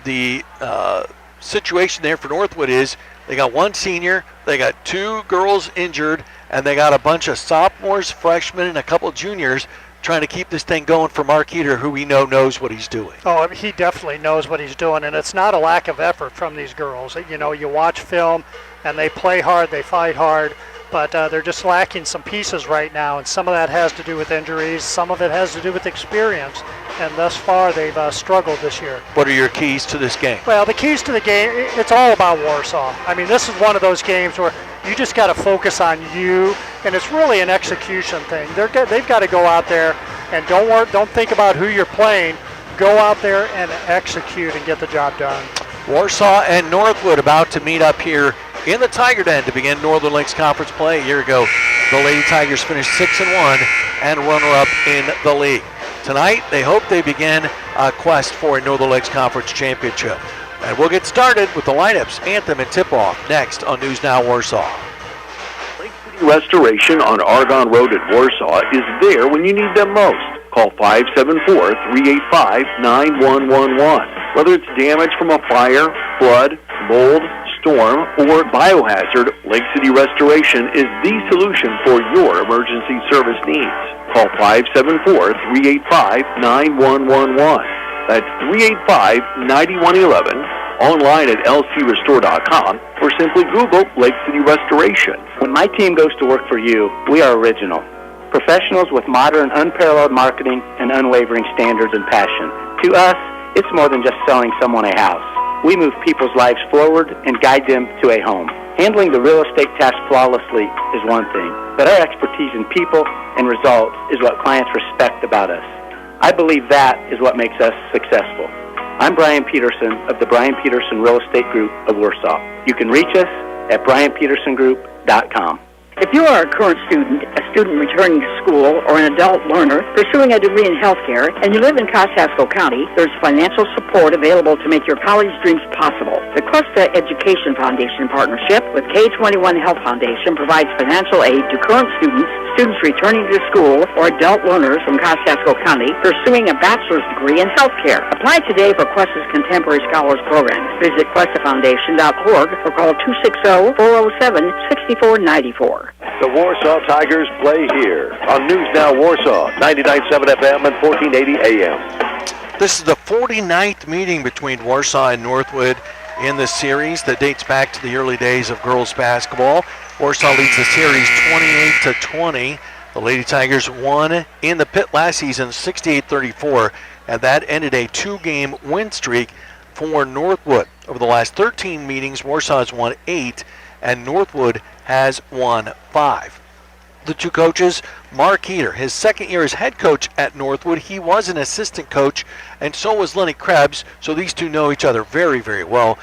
the situation there for Northwood is they got one senior, they got two girls injured, and they got a bunch of sophomores, freshmen, and a couple juniors trying to keep this thing going for Mark Heater, who we know knows what he's doing. Oh, he definitely knows what he's doing, and it's not a lack of effort from these girls. You know, you watch film, and they play hard, they fight hard, but they're just lacking some pieces right now, and some of that has to do with injuries, some of it has to do with experience, and thus far they've struggled this year. What are your keys to this game? Well, the keys to the game, it's all about Warsaw. I mean, this is one of those games where you just got to focus on you, and it's really an execution thing. They've got to go out there and don't think about who you're playing. Go out there and execute and get the job done. Warsaw and Northwood about to meet up here in the Tiger Den to begin Northern Lakes Conference play. A year ago, the Lady Tigers finished 6-1 and runner-up in the league. Tonight, they hope they begin a quest for a Northern Lakes Conference championship. And we'll get started with the lineups, anthem, and tip-off next on News Now Warsaw. Lake City Restoration on Argonne Road at Warsaw is there when you need them most. Call 574-385-9111. Whether it's damage from a fire, flood, mold, storm, or biohazard, Lake City Restoration is the solution for your emergency service needs. Call 574-385-9111. That's 385-9111, online at lcrestore.com, or simply Google Lake City Restoration. When my team goes to work for you, we are original. Professionals with modern, unparalleled marketing and unwavering standards and passion. To us, it's more than just selling someone a house. We move people's lives forward and guide them to a home. Handling the real estate task flawlessly is one thing, but our expertise in people and results is what clients respect about us. I believe that is what makes us successful. I'm Brian Peterson of the Brian Peterson Real Estate Group of Warsaw. You can reach us at brianpetersongroup.com. If you are a current student, a student returning to school, or an adult learner pursuing a degree in healthcare, and you live in Kosciuszko County, there's financial support available to make your college dreams possible. The Cuesta Education Foundation partnership with K21 Health Foundation provides financial aid to current students, students returning to school, or adult learners from Kosciuszko County pursuing a bachelor's degree in healthcare. Apply today for Cuesta's Contemporary Scholars Program. Visit QuestaFoundation.org or call 260-407-6494. The Warsaw Tigers play here on News Now Warsaw, 99.7 FM and 1480 AM. This is the 49th meeting between Warsaw and Northwood in the series that dates back to the early days of girls basketball. Warsaw leads the series 28-20. The Lady Tigers won in the pit last season 68-34, and that ended a two-game win streak for Northwood. Over the last 13 meetings, Warsaw has won 8, and Northwood has won 5. The two coaches, Mark Heater, his second year as head coach at Northwood. He was an assistant coach, and so was Lenny Krebs, so these two know each other very, very well.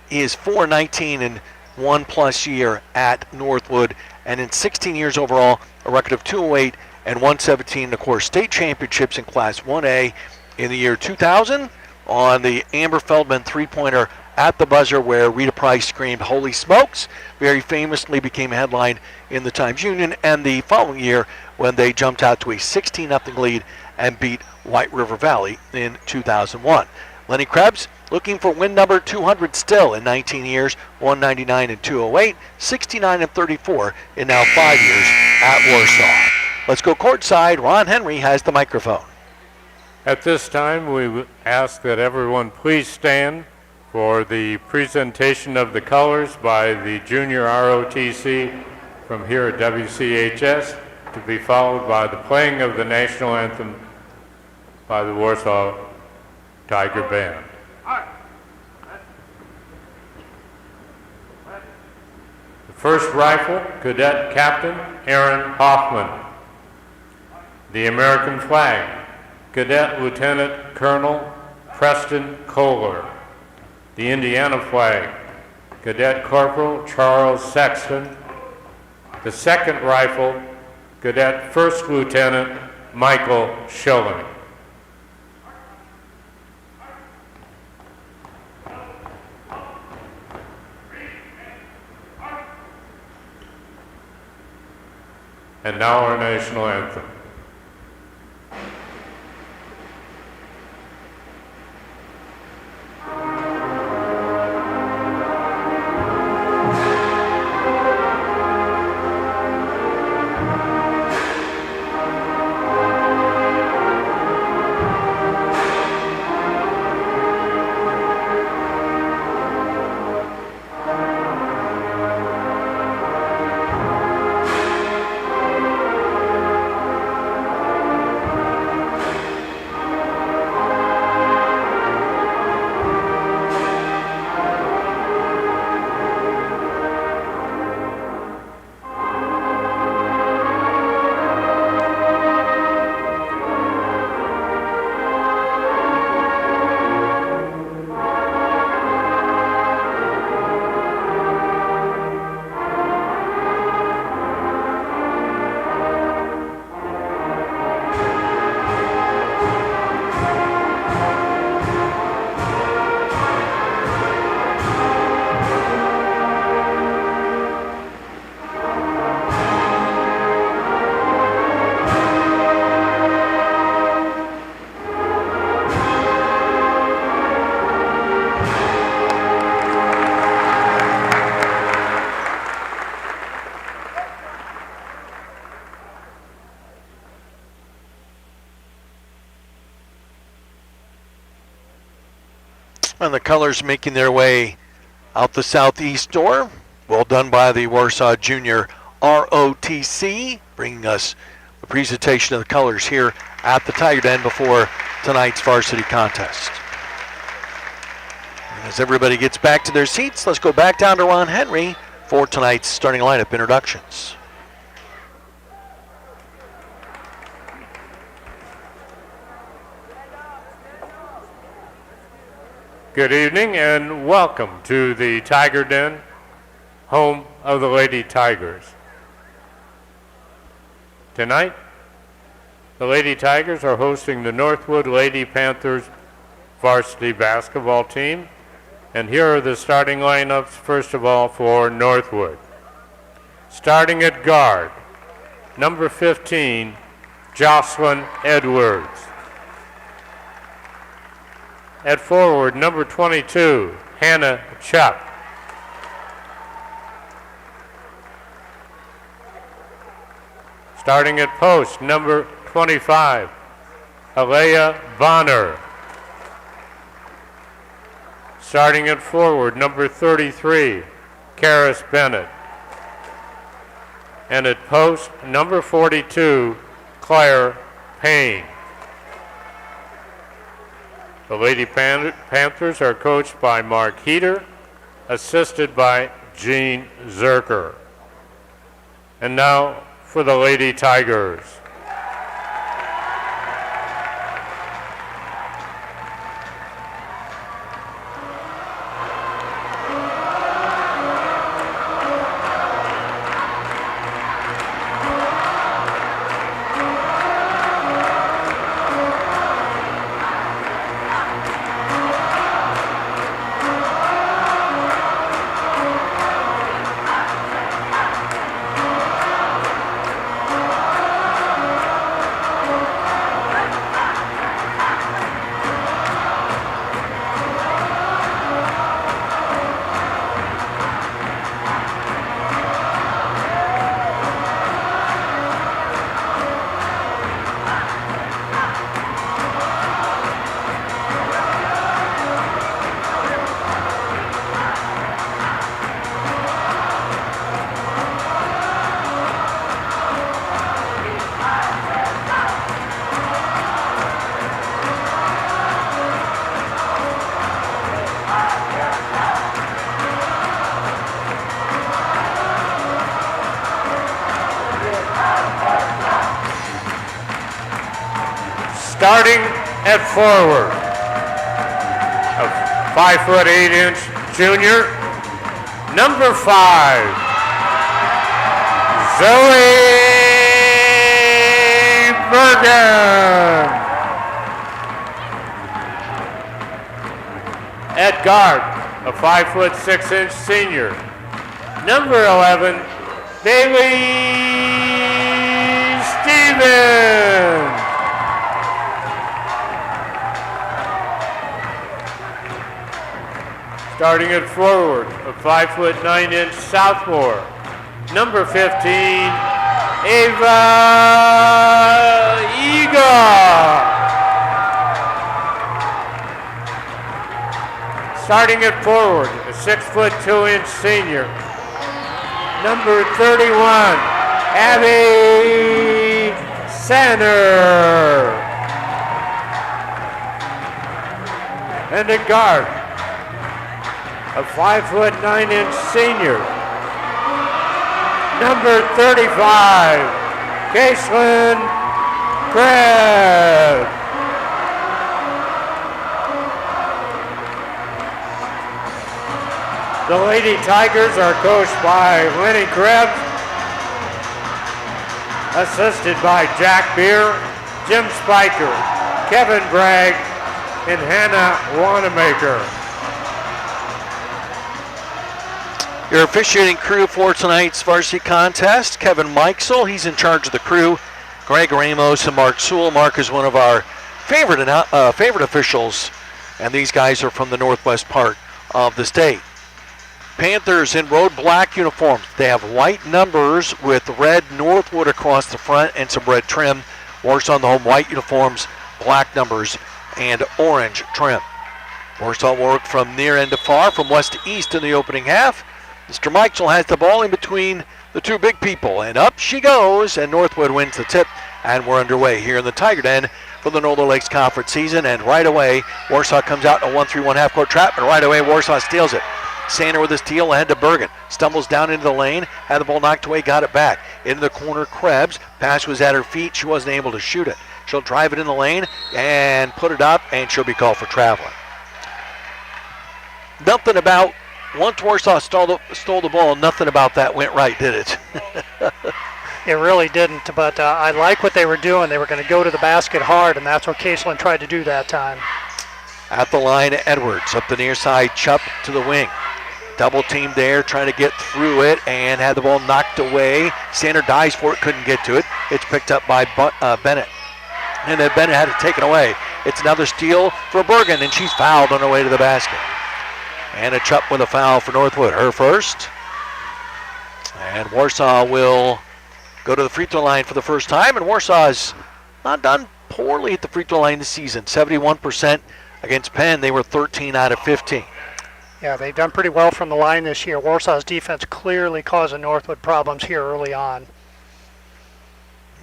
He is 4-19 in 1+ year at Northwood, and in 16 years overall, a record of 208 and 117. Of course, state championships in Class 1A in the year 2000 on the Amber Feldman three-pointer at the buzzer, where Rita Price screamed, "Holy smokes!" Very famously became a headline in the Times-Union, and the following year when they jumped out to a 16-0 lead and beat White River Valley in 2001. Lenny Krebs looking for win number 200 still in 19 years, 199 and 208, 69 and 34 in now 5 years at Warsaw. Let's go courtside. Ron Henry has the microphone. At this time, we ask that everyone please stand for the presentation of the colors by the Junior ROTC from here at WCHS, to be followed by the playing of the national anthem by the Warsaw Tiger Band. The first rifle, Cadet Captain Aaron Hoffman. The American flag, Cadet Lieutenant Colonel Preston Kohler. The Indiana flag, Cadet Corporal Charles Sexton. The second rifle, Cadet First Lieutenant Michael Schilling. And now our national anthem. And the colors making their way out the southeast door. Well done by the Warsaw Junior ROTC, bringing us the presentation of the colors here at the Tiger Den before tonight's varsity contest. And as everybody gets back to their seats, let's go back down to Ron Henry for tonight's starting lineup introductions. Good evening and welcome to the Tiger Den, home of the Lady Tigers. Tonight, the Lady Tigers are hosting the Northwood Lady Panthers varsity basketball team. And here are the starting lineups, first of all, for Northwood. Starting at guard, number 15, Jocelyn Edwards. At forward, number 22, Hannah Chuck. Starting at post, number 25, Alea Bonner. Starting at forward, number 33, Karis Bennett. And at post, number 42, Claire Payne. The Lady Panthers are coached by Mark Heater, assisted by Gene Zerker. And now for the Lady Tigers. Starting at forward, a 5'8" junior, number 5, Zoe Bergen. At guard, a 5'6" senior, number 11, Bailey Stevens. Starting at forward, a 5'9" sophomore, number 15, Ava Eagle. Starting at forward, a 6'2" senior, number 31, Abby Sander. And at guard, a 5'9" senior, number 35, Caitlin Crabb. The Lady Tigers are coached by Lenny Krebs, assisted by Jack Beer, Jim Spiker, Kevin Bragg, and Hannah Wanamaker. Your officiating crew for tonight's varsity contest, Kevin Mikesell, he's in charge of the crew. Greg Ramos and Mark Sewell. Mark is one of our favorite officials, and these guys are from the northwest part of the state. Panthers in road black uniforms. They have white numbers with red Northwood across the front and some red trim. Warsaw on the home white uniforms, black numbers, and orange trim. Warsaw will work from near end to far, from west to east in the opening half. Mr. Michael has the ball in between the two big people, and up she goes, and Northwood wins the tip, and we're underway here in the Tiger Den for the Northern Lakes Conference season, and right away, Warsaw comes out in a 1-3-1 half-court trap, and right away, Warsaw steals it. Sander with a steal ahead to Bergen. Stumbles down into the lane, had the ball knocked away, got it back. Into the corner, Krebs. Pass was at her feet, she wasn't able to shoot it. She'll drive it in the lane and put it up, and she'll be called for traveling. Nothing about, once Warsaw stole the ball, nothing about that went right, did it? It really didn't, but I like what they were doing. They were going to go to the basket hard, and that's what Caseland tried to do that time. At the line, Edwards up the near side, Chupp to the wing. Double team there, trying to get through it, and had the ball knocked away. Sander dives for it, couldn't get to it. It's picked up by Bennett. And then Bennett had it taken away. It's another steal for Bergen, and she's fouled on her way to the basket. And a Chupp with a foul for Northwood, her first. And Warsaw will go to the free throw line for the first time, and Warsaw's not done poorly at the free throw line this season. 71% against Penn. They were 13 out of 15. Yeah, they've done pretty well from the line this year. Warsaw's defense clearly causing Northwood problems here early on.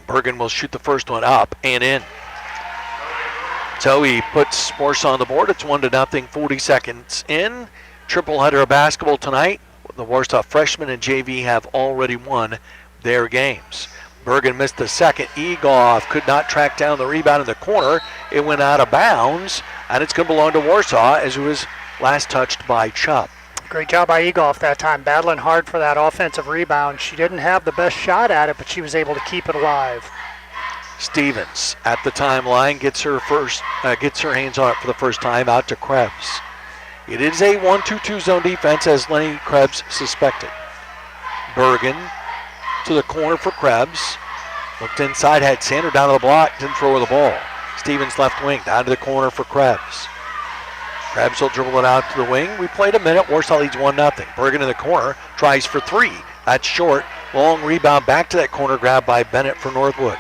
Bergen will shoot the first one up and in. So he puts Warsaw on the board. It's 1-0, 40 seconds in. Triple header of basketball tonight. The Warsaw freshmen and JV have already won their games. Bergen missed the second. Egoff could not track down the rebound in the corner. It went out of bounds, and it's going to belong to Warsaw as it was last touched by Chupp. Great job by Egoff that time, battling hard for that offensive rebound. She didn't have the best shot at it, but she was able to keep it alive. Stevens at the timeline gets her hands on it for the first time, out to Krebs. It is a 1-2-2 zone defense, as Lenny Krebs suspected. Bergen to the corner for Krebs. Looked inside, had Sander down to the block, didn't throw her the ball. Stevens left wing, down to the corner for Krebs. Krebs will dribble it out to the wing. We played a minute. Warsaw leads 1-0. Bergen in the corner tries for three. That's short. Long rebound back to that corner grab by Bennett for Northwood.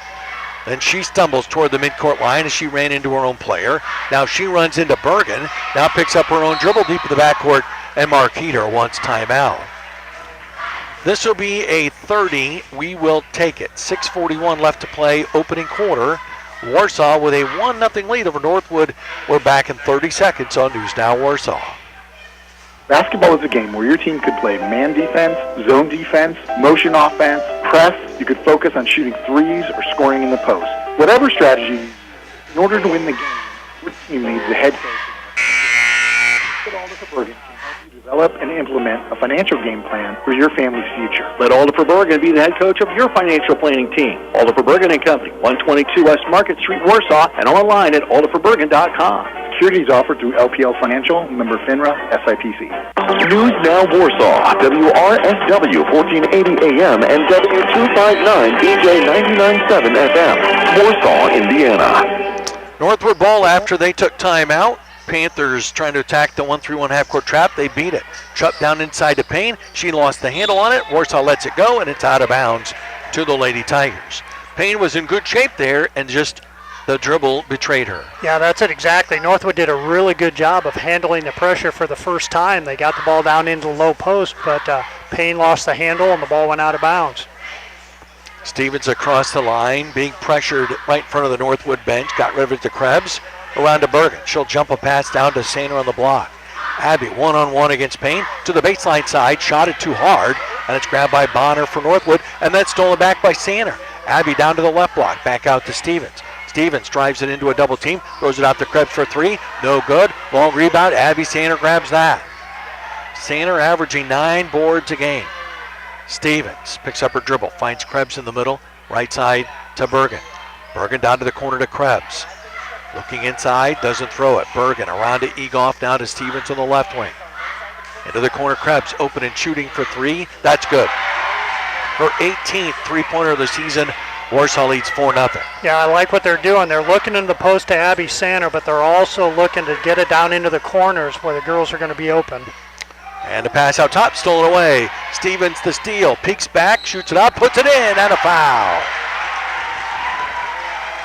Then she stumbles toward the midcourt line as she ran into her own player. Now she runs into Bergen. Now picks up her own dribble deep in the backcourt, and Mark Heater wants timeout. This will be a 30. We will take it. 6:41 left to play, opening quarter. Warsaw with a 1-0 lead over Northwood. We're back in 30 seconds on News Now Warsaw. Basketball is a game where your team could play man defense, zone defense, motion offense, press. You could focus on shooting threes or scoring in the post. Whatever strategy, in order to win the game, your team needs the head coach. Develop and implement a financial game plan for your family's future. Let Alder Bergen be the head coach of your financial planning team. Alder Bergen & Company, 122 West Market Street, Warsaw, and online at alderbergen.com. Securities offered through LPL Financial, member FINRA, SIPC. News Now Warsaw, WRSW 1480 AM and W259 BJ 99.7 FM, Warsaw, Indiana. Northwood ball after they took timeout. Panthers trying to attack the 1-3-1 half-court trap. They beat it. Chupp down inside to Payne. She lost the handle on it. Warsaw lets it go, and it's out of bounds to the Lady Tigers. Payne was in good shape there, and just the dribble betrayed her. Yeah, that's it exactly. Northwood did a really good job of handling the pressure for the first time. They got the ball down into the low post, but Payne lost the handle, and the ball went out of bounds. Stevens across the line, being pressured right in front of the Northwood bench. Got rid of it to Krebs. Around to Bergen. She'll jump a pass down to Sander on the block. Abby one-on-one against Payne to the baseline side. Shot it too hard, and it's grabbed by Bonner for Northwood, and that's stolen back by Sander. Abby down to the left block. Back out to Stevens. Stevens drives it into a double team. Throws it out to Krebs for three. No good. Long rebound. Abby Sander grabs that. Sander averaging 9 boards a game. Stevens picks up her dribble. Finds Krebs in the middle. Right side to Bergen. Bergen down to the corner to Krebs. Looking inside, doesn't throw it. Bergen around to Egoff, now to Stevens on the left wing. Into the corner, Krebs open and shooting for three. That's good. Her 18th three-pointer of the season. Warsaw leads 4-0. Yeah, I like what they're doing. They're looking into the post to Abby Sander, but they're also looking to get it down into the corners where the girls are going to be open. And a pass out top, stolen away. Stevens the steal, peeks back, shoots it up, puts it in, and a foul.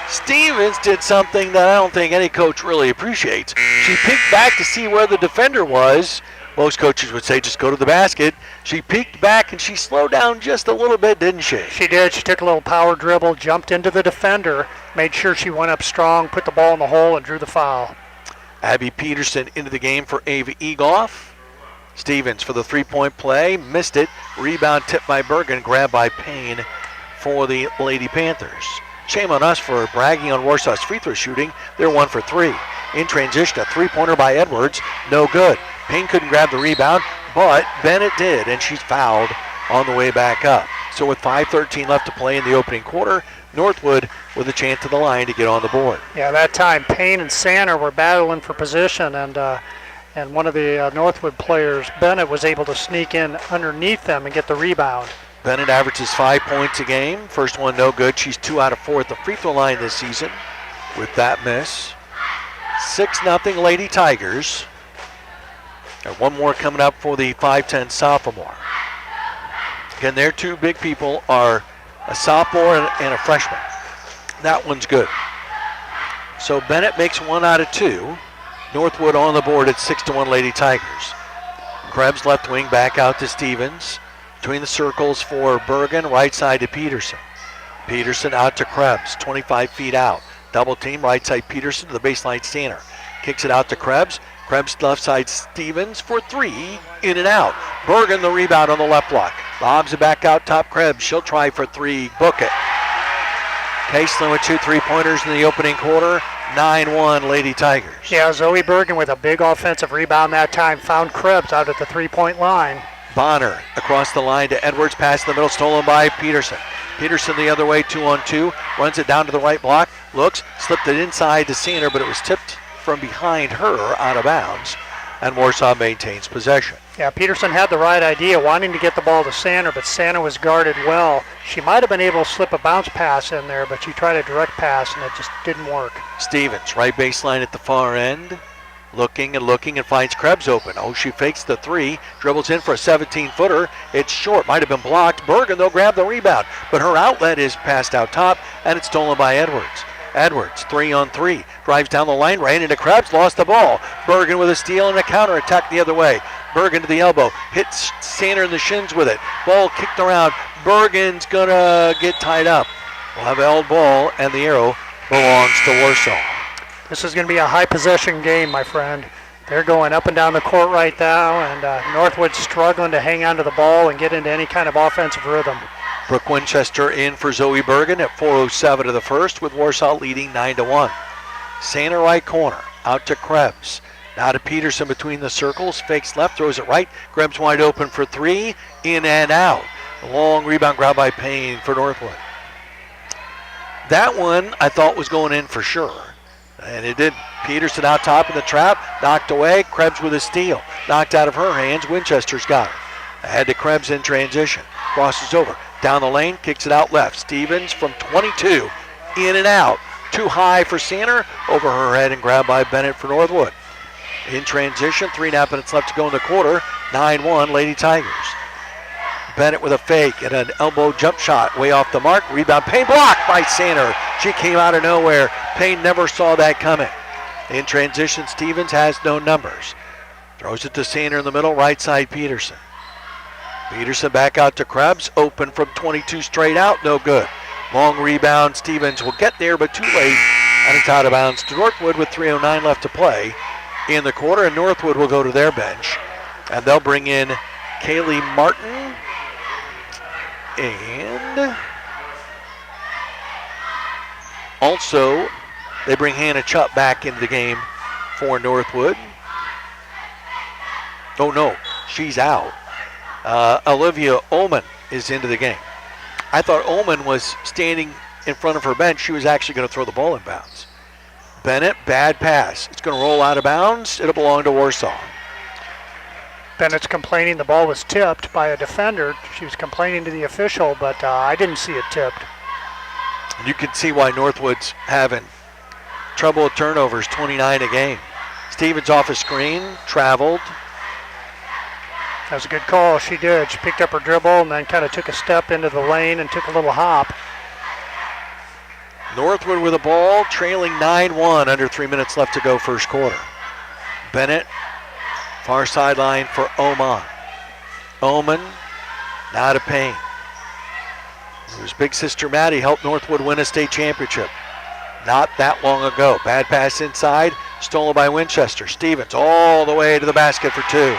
Stevens did something that I don't think any coach really appreciates. She peeked back to see where the defender was. Most coaches would say just go to the basket. She peeked back and she slowed down just a little bit, didn't she? She did. She took a little power dribble, jumped into the defender, made sure she went up strong, put the ball in the hole, and drew the foul. Abby Peterson into the game for Ava Egoff. Stevens for the three-point play, missed it. Rebound tipped by Bergen, grabbed by Payne for the Lady Panthers. Shame on us for bragging on Warsaw's free throw shooting. They're 1 for 3. In transition, a three-pointer by Edwards, no good. Payne couldn't grab the rebound, but Bennett did, and she's fouled on the way back up. So with 5:13 left to play in the opening quarter, Northwood with a chance to the line to get on the board. Yeah, that time Payne and Sanner were battling for position, and one of the Northwood players, Bennett, was able to sneak in underneath them and get the rebound. Bennett averages 5 points a game. First one no good. She's 2 out of 4 at the free throw line this season with that miss. 6-0 Lady Tigers. And one more coming up for the 5'10 sophomore. Again, their two big people are a sophomore and a freshman. That one's good. So Bennett makes 1 out of 2. Northwood on the board at 6-1 Lady Tigers. Krebs left wing back out to Stevens. Between the circles for Bergen, right side to Peterson. Peterson out to Krebs, 25 feet out. Double team, right side Peterson to the baseline Stanner. Kicks it out to Krebs. Krebs left side Stevens for 3, in and out. Bergen the rebound on the left block. Lobs it back out top Krebs. She'll try for 3, book it. Caseland with 2 3-pointers in the opening quarter. 9-1 Lady Tigers. Yeah, Zoe Bergen with a big offensive rebound that time, found Krebs out at the 3-point line. Bonner across the line to Edwards, pass in the middle, stolen by Peterson. Peterson the other way, 2-on-2, runs it down to the right block, looks, slipped it inside to Sanner, but it was tipped from behind her out of bounds, and Warsaw maintains possession. Yeah, Peterson had the right idea, wanting to get the ball to Sanner, but Sanner was guarded well. She might have been able to slip a bounce pass in there, but she tried a direct pass, and it just didn't work. Stevens, right baseline at the far end. Looking and finds Krebs open. Oh, she fakes the 3, dribbles in for a 17-footer. It's short, might have been blocked. Bergen, they'll grab the rebound, but her outlet is passed out top, and it's stolen by Edwards. Edwards, 3-on-3, drives down the lane, ran into Krebs, lost the ball. Bergen with a steal and a counter attack the other way. Bergen to the elbow, hits Sanner in the shins with it. Ball kicked around. Bergen's gonna get tied up. We'll have held ball, and the arrow belongs to Warsaw. This is going to be a high possession game, my friend. They're going up and down the court right now, and Northwood's struggling to hang on to the ball and get into any kind of offensive rhythm. Brooke Winchester in for Zoe Bergen at 4:07 of the first, with Warsaw leading 9-1. Sanner right corner, out to Krebs. Now to Peterson between the circles, fakes left, throws it right. Krebs wide open for 3, in and out. A long rebound grab by Payne for Northwood. That one I thought was going in for sure. And it did. Peterson out top in the trap, knocked away. Krebs with a steal. Knocked out of her hands. Winchester's got it. Ahead to Krebs in transition. Crosses over. Down the lane, kicks it out left. Stevens from 22. In and out. Too high for Sanner. Over her head and grabbed by Bennett for Northwood. In transition, 3.5 minutes left to go in the quarter. 9-1 Lady Tigers. Bennett with a fake and an elbow jump shot way off the mark. Rebound, Payne blocked by Sanner. She came out of nowhere. Payne never saw that coming. In transition, Stevens has no numbers. Throws it to Sanner in the middle, right side Peterson. Peterson back out to Krebs, open from 22 straight out, no good. Long rebound, Stevens will get there, but too late, and it's out of bounds to Northwood with 3:09 left to play in the quarter, and Northwood will go to their bench, and they'll bring in Kaylee Martin, and also they bring Hannah Chupp back into the game for Northwood. Oh no, she's out. Olivia Ullman is into the game. I thought Ullman was standing in front of her bench. She was actually going to throw the ball in bounds. Bennett, bad pass. It's going to roll out of bounds. It'll belong to Warsaw. Bennett's complaining the ball was tipped by a defender. She was complaining to the official, but I didn't see it tipped. You can see why Northwood's having trouble with turnovers, 29 a game. Stevens off a screen, traveled. That was a good call. She did. She picked up her dribble and then kind of took a step into the lane and took a little hop. Northwood with the ball, trailing 9-1, under 3 minutes left to go first quarter. Bennett, far sideline for Oman. Oman, now to Payne. His big sister Maddie helped Northwood win a state championship not that long ago. Bad pass inside, stolen by Winchester. Stevens all the way to the basket for 2.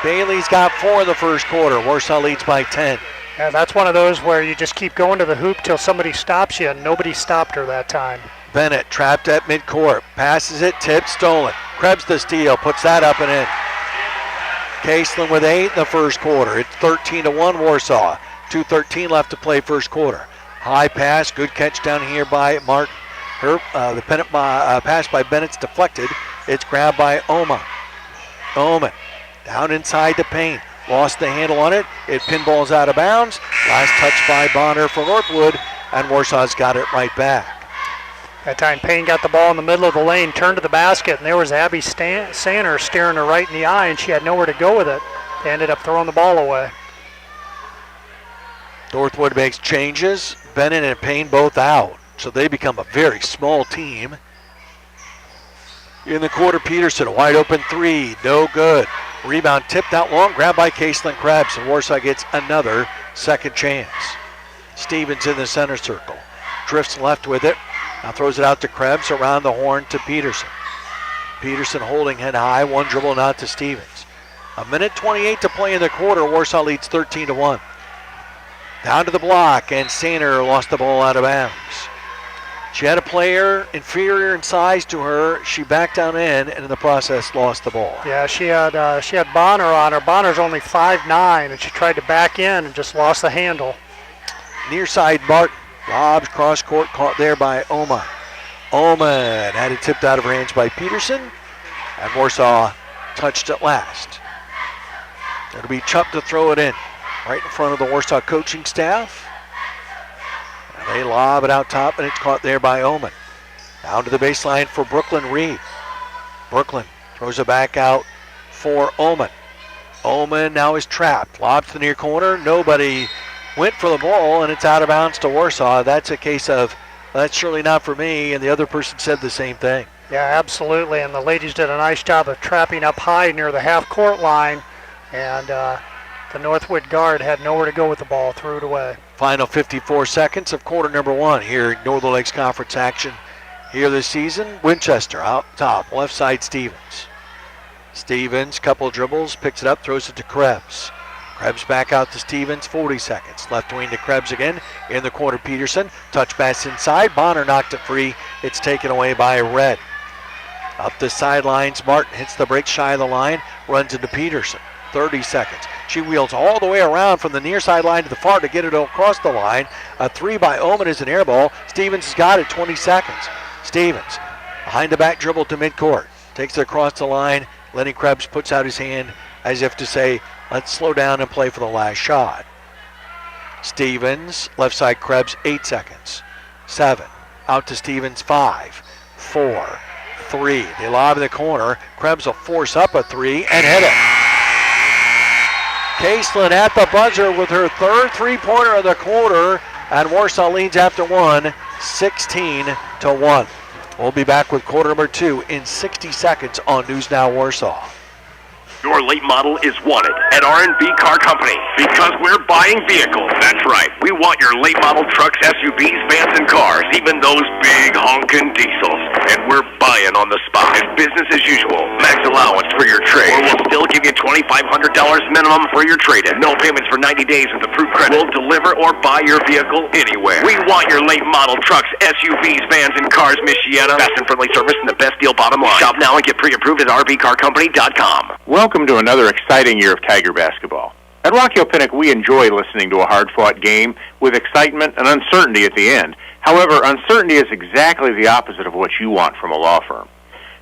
Bailey's got 4 in the first quarter. Warsaw leads by 10. Yeah, that's one of those where you just keep going to the hoop till somebody stops you, and nobody stopped her that time. Bennett trapped at midcourt, passes it, tipped, stolen. Krebs the steal, puts that up and in. Caseland with 8 in the first quarter. It's 13-1 Warsaw. 2:13 left to play first quarter. High pass, good catch down here by Martin. The pass by Bennett's deflected. It's grabbed by Oman. Oman down inside to Payne. Lost the handle on it. It pinballs out of bounds. Last touch by Bonner for Northwood, and Warsaw's got it right back. That time Payne got the ball in the middle of the lane, turned to the basket, and there was Abby Sander staring her right in the eye, and she had nowhere to go with it. They ended up throwing the ball away. Northwood makes changes. Bennett and Payne both out, so they become a very small team. In the quarter, Peterson, a wide open 3, no good. Rebound tipped out long, grabbed by Caseland Krebs, and Warsaw gets another second chance. Stevens in the center circle. Drifts left with it. Now throws it out to Krebs, around the horn to Peterson. Peterson holding head high, 1 dribble now to Stevens. 1:28 to play in the quarter. Warsaw leads 13-1. Down to the block, and Sander lost the ball out of bounds. She had a player inferior in size to her. She backed down in, and in the process lost the ball. Yeah, she had Bonner on her. Bonner's only 5'9", and she tried to back in and just lost the handle. Near side, Martin. Lobs cross court, caught there by Oman. Oman had it tipped out of her hands by Peterson, and Warsaw touched it last. It'll be Chupp to throw it in, right in front of the Warsaw coaching staff. And they lob it out top, and it's caught there by Oman. Down to the baseline for Brooklyn Reed. Brooklyn throws it back out for Oman. Oman now is trapped. Lobs to the near corner. Nobody went for the ball, and it's out of bounds to Warsaw. That's a case of, that's surely not for me, and the other person said the same thing. Yeah, absolutely, and the ladies did a nice job of trapping up high near the half-court line, and the Northwood guard had nowhere to go with the ball, threw it away. Final 54 seconds of quarter number 1 here in Northern Lakes Conference action here this season. Winchester out top, left side Stevens. Stevens, couple dribbles, picks it up, throws it to Krebs. Krebs back out to Stevens, 40 seconds. Left wing to Krebs again. In the corner, Peterson. Touch pass inside. Bonner knocked it free. It's taken away by Red. Up the sidelines, Martin hits the break shy of the line, runs into Peterson. 30 seconds. She wheels all the way around from the near sideline to the far to get it across the line. A 3 by Oman is an air ball. Stevens has got it, 20 seconds. Stevens, behind the back dribble to midcourt. Takes it across the line. Lenny Krebs puts out his hand as if to say, let's slow down and play for the last shot. Stevens, left side Krebs, 8 seconds. 7, out to Stevens, 5, 4, 3. They lob in the corner. Krebs will force up a 3 and hit it. Caseland at the buzzer with her third three-pointer of the quarter, and Warsaw leads after 1, 16-1. We'll be back with quarter number 2 in 60 seconds on News Now Warsaw. Your late model is wanted at R&B Car Company because we're buying vehicles. That's right. We want your late model trucks, SUVs, vans, and cars, even those big honkin' diesels. And we're buying on the spot. It's business as usual. Max allowance for your trade. Or we'll still give you $2,500 minimum for your trade-in. No payments for 90 days with approved credit. We'll deliver or buy your vehicle anywhere. We want your late model trucks, SUVs, vans, and cars, Michiana. Fast and friendly service and the best deal bottom line. Shop now and get pre-approved at rbcarcompany.com. Welcome to another exciting year of Tiger basketball. At Rock Hill Pinnock, we enjoy listening to a hard-fought game with excitement and uncertainty at the end. However, uncertainty is exactly the opposite of what you want from a law firm.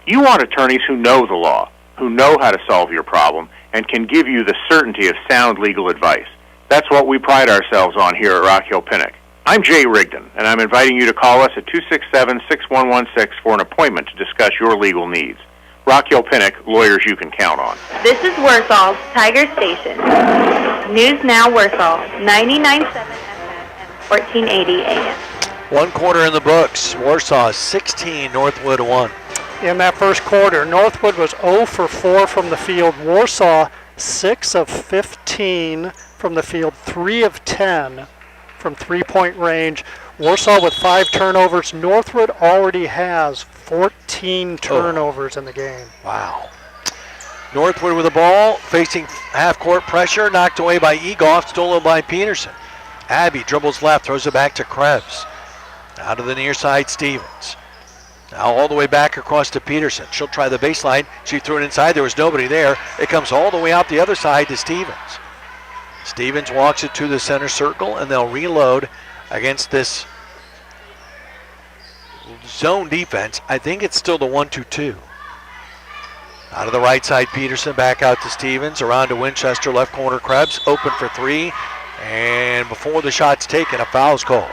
You want attorneys who know the law, who know how to solve your problem, and can give you the certainty of sound legal advice. That's what we pride ourselves on here at Rock Hill Pinnock. I'm Jay Rigdon, and I'm inviting you to call us at 267-6116 for an appointment to discuss your legal needs. Rock Hill Pinnock, lawyers you can count on. This is Warsaw's Tiger Station. News Now Warsaw, 99.7 FM and 1480 AM. One quarter in the books. Warsaw 16, Northwood 1. In that first quarter, Northwood was 0 for 4 from the field. Warsaw 6 of 15 from the field, 3 of 10 from three-point range. Warsaw with 5 turnovers. Northwood already has 14 turnovers in the game. Wow. Northwood with the ball, facing half-court pressure, knocked away by Egoff, stolen by Peterson. Abby dribbles left, throws it back to Krebs. Out to the near side, Stevens. Now all the way back across to Peterson. She'll try the baseline. She threw it inside. There was nobody there. It comes all the way out the other side to Stevens. Stevens walks it to the center circle, and they'll reload against this zone defense. I think it's still the 1-2-2. Out of the right side, Peterson back out to Stevens. Around to Winchester, left corner, Krebs. Open for 3. And before the shot's taken, a foul's called.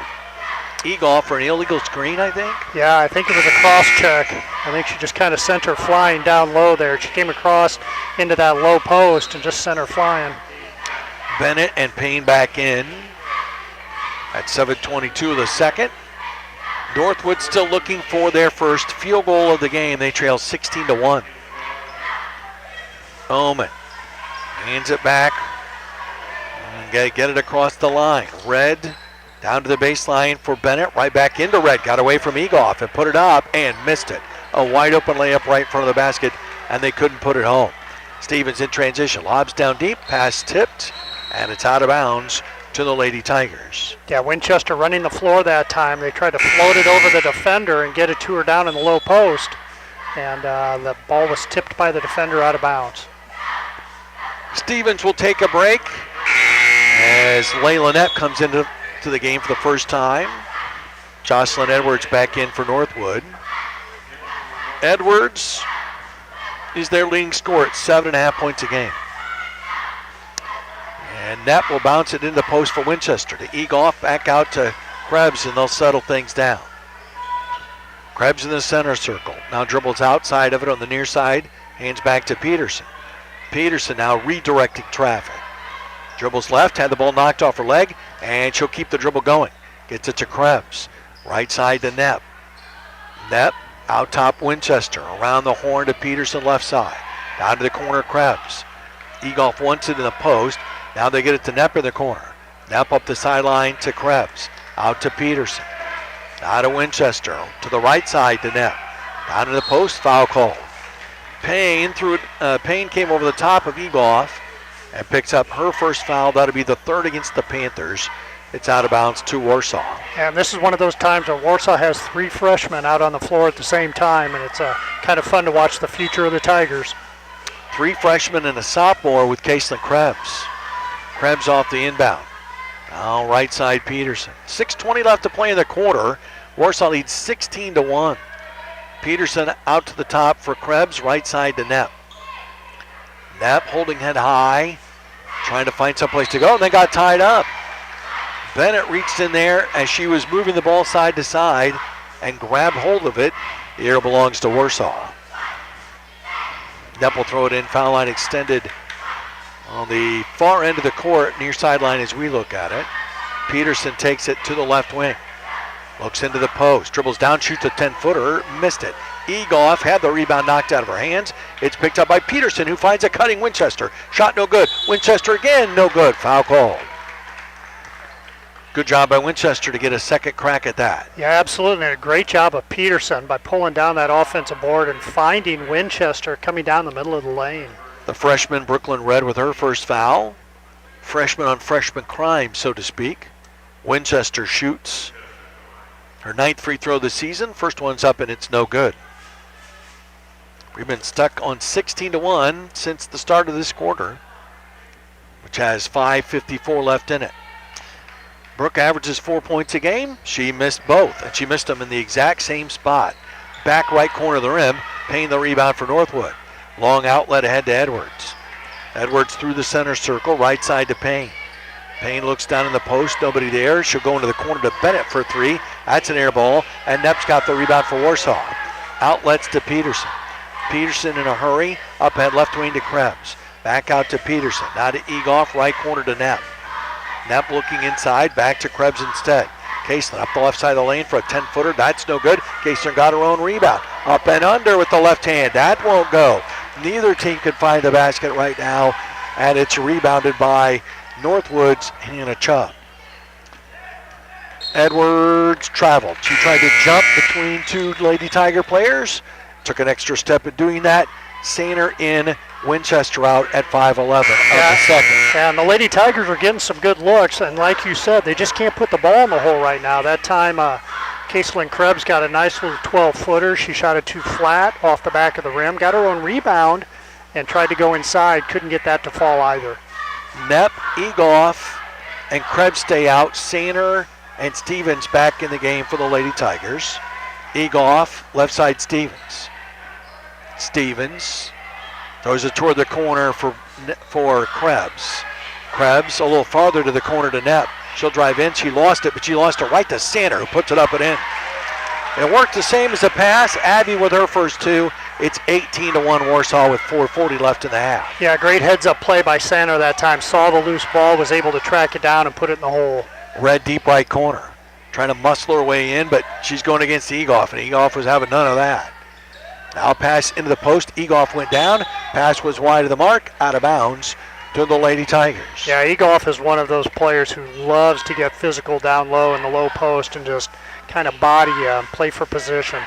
Egoff for an illegal screen, I think? Yeah, I think it was a cross check. I think she just kind of sent her flying down low there. She came across into that low post and just sent her flying. Bennett and Payne back in at 7:22 of the second. Northwood still looking for their first field goal of the game. They trail 16-1. Omen hands it back. Get it across the line. Red down to the baseline for Bennett. Right back into Red. Got away from Egoff and put it up and missed it. A wide open layup right in front of the basket, and they couldn't put it home. Stevens in transition. Lobs down deep. Pass tipped, and it's out of bounds to the Lady Tigers. Yeah, Winchester running the floor that time. They tried to float it over the defender and get it to her down in the low post, and the ball was tipped by the defender out of bounds. Stevens will take a break as Layla Knapp comes into the game for the first time. Jocelyn Edwards back in for Northwood. Edwards is their leading scorer at 7.5 points a game. And Knapp will bounce it into the post for Winchester. To Egoff, back out to Krebs, and they'll settle things down. Krebs in the center circle. Now dribbles outside of it on the near side. Hands back to Peterson. Peterson now redirecting traffic. Dribbles left, had the ball knocked off her leg, and she'll keep the dribble going. Gets it to Krebs. Right side to Knapp. Knapp out top Winchester. Around the horn to Peterson left side. Down to the corner, Krebs. Egoff wants it in the post. Now they get it to Knapp in the corner. Knapp up the sideline to Krebs. Out to Peterson. Out to Winchester. To the right side to Knapp. Down to the post, foul call. Payne came over the top of Egoff and picks up her first foul. That'll be the third against the Panthers. It's out of bounds to Warsaw. And this is one of those times where Warsaw has 3 freshmen out on the floor at the same time, and it's kind of fun to watch the future of the Tigers. 3 freshmen and a sophomore with Caitlin Krebs. Krebs off the inbound. Now right side Peterson. 6:20 left to play in the quarter. Warsaw leads 16-1. Peterson out to the top for Krebs, right side to Knapp. Knapp holding head high, trying to find someplace to go, and they got tied up. Bennett reached in there as she was moving the ball side to side and grabbed hold of it. The air belongs to Warsaw. Knapp will throw it in, foul line extended on the far end of the court, near sideline as we look at it. Peterson takes it to the left wing. Looks into the post, dribbles down, shoots a 10-footer, missed it. Egoff had the rebound knocked out of her hands. It's picked up by Peterson, who finds a cutting Winchester. Shot no good. Winchester again, no good. Foul called. Good job by Winchester to get a second crack at that. Yeah, absolutely. And a great job of Peterson by pulling down that offensive board and finding Winchester coming down the middle of the lane. The freshman Brooklyn Red with her first foul. Freshman on freshman crime, so to speak. Winchester shoots her 9th free throw this season. First one's up and it's no good. We've been stuck on 16-1 since the start of this quarter, which has 5:54 left in it. Brooke averages 4 points a game. She missed both, and she missed them in the exact same spot. Back right corner of the rim, Payne the rebound for Northwood. Long outlet ahead to Edwards. Edwards through the center circle, right side to Payne. Payne looks down in the post, nobody there. She'll go into the corner to Bennett for 3. That's an air ball, and Knapp's got the rebound for Warsaw. Outlets to Peterson. Peterson in a hurry, up ahead left wing to Krebs. Back out to Peterson, now to Egoff, right corner to Knapp. Knapp looking inside, back to Krebs instead. Caseland up the left side of the lane for a 10-footer. That's no good. Caseland got her own rebound. Up and under with the left hand. That won't go. Neither team can find the basket right now, and it's rebounded by Northwood's Hannah Chubb. Edwards traveled. She tried to jump between two Lady Tiger players. Took an extra step in doing that. Sainer in, Winchester out at 5'11" of the second. And the Lady Tigers are getting some good looks, and like you said, they just can't put the ball in the hole right now. That time, Caselyn Krebs got a nice little 12-footer. She shot it too flat off the back of the rim, got her own rebound, and tried to go inside. Couldn't get that to fall either. Knepp, Egoff, and Krebs stay out. Sainer and Stevens back in the game for the Lady Tigers. Egoff, left side Stevens. Stevens throws it toward the corner for Krebs. Krebs a little farther to the corner to Knepp. She'll drive in. She lost it, but she lost it right to Sander, who puts it up and in. It worked the same as the pass. Abby with her first two. It's 18-1 Warsaw with 4:40 left in the half. Yeah, great heads-up play by Sander that time. Saw the loose ball, was able to track it down and put it in the hole. Red deep right corner. Trying to muscle her way in, but she's going against Egoff, and Egoff was having none of that. Now pass into the post. Egoff went down. Pass was wide of the mark, out of bounds to the Lady Tigers. Yeah, Egoff is one of those players who loves to get physical down low in the low post and just kind of body play for position.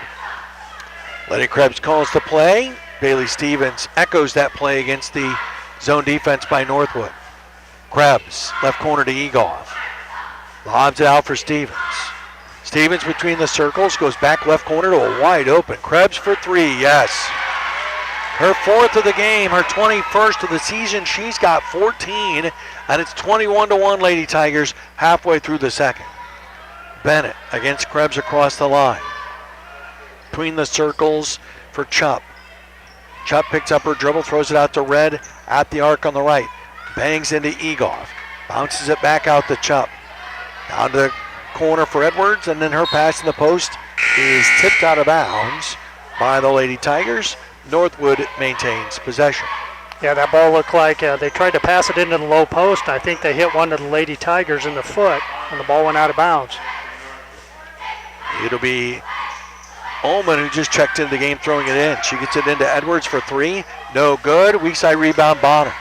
Lady Krebs calls the play. Bailey Stevens echoes that play against the zone defense by Northwood. Krebs, left corner to Egoff. Lobs it out for Stevens. Stevens between the circles, goes back left corner to a wide open. Krebs for three, yes. Her fourth of the game, her 21st of the season. She's got 14, and it's 21-1 Lady Tigers halfway through the second. Bennett against Krebs across the line. Between the circles for Chubb. Chubb picks up her dribble, throws it out to Red at the arc on the right. Bangs into Egoff. Bounces it back out to Chubb. Down to the corner for Edwards, and then her pass in the post is tipped out of bounds by the Lady Tigers. Northwood maintains possession. Yeah, that ball looked like they tried to pass it into the low post, and I think they hit one of the Lady Tigers in the foot, and the ball went out of bounds. It'll be Ullman, who just checked into the game, throwing it in. She gets it into Edwards for three. No good. Weak side rebound, Bonner.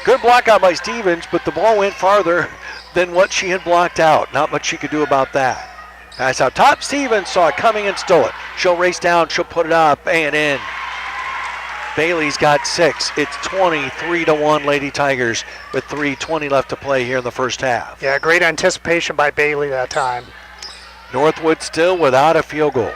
Good block out by Stevens, but the ball went farther than what she had blocked out. Not much she could do about that. Pass out top. Stevens saw it coming and stole it. She'll race down. She'll put it up and in. Bailey's got six. It's 23-1 Lady Tigers with 3:20 left to play here in the first half. Yeah, great anticipation by Bailey that time. Northwood still without a field goal.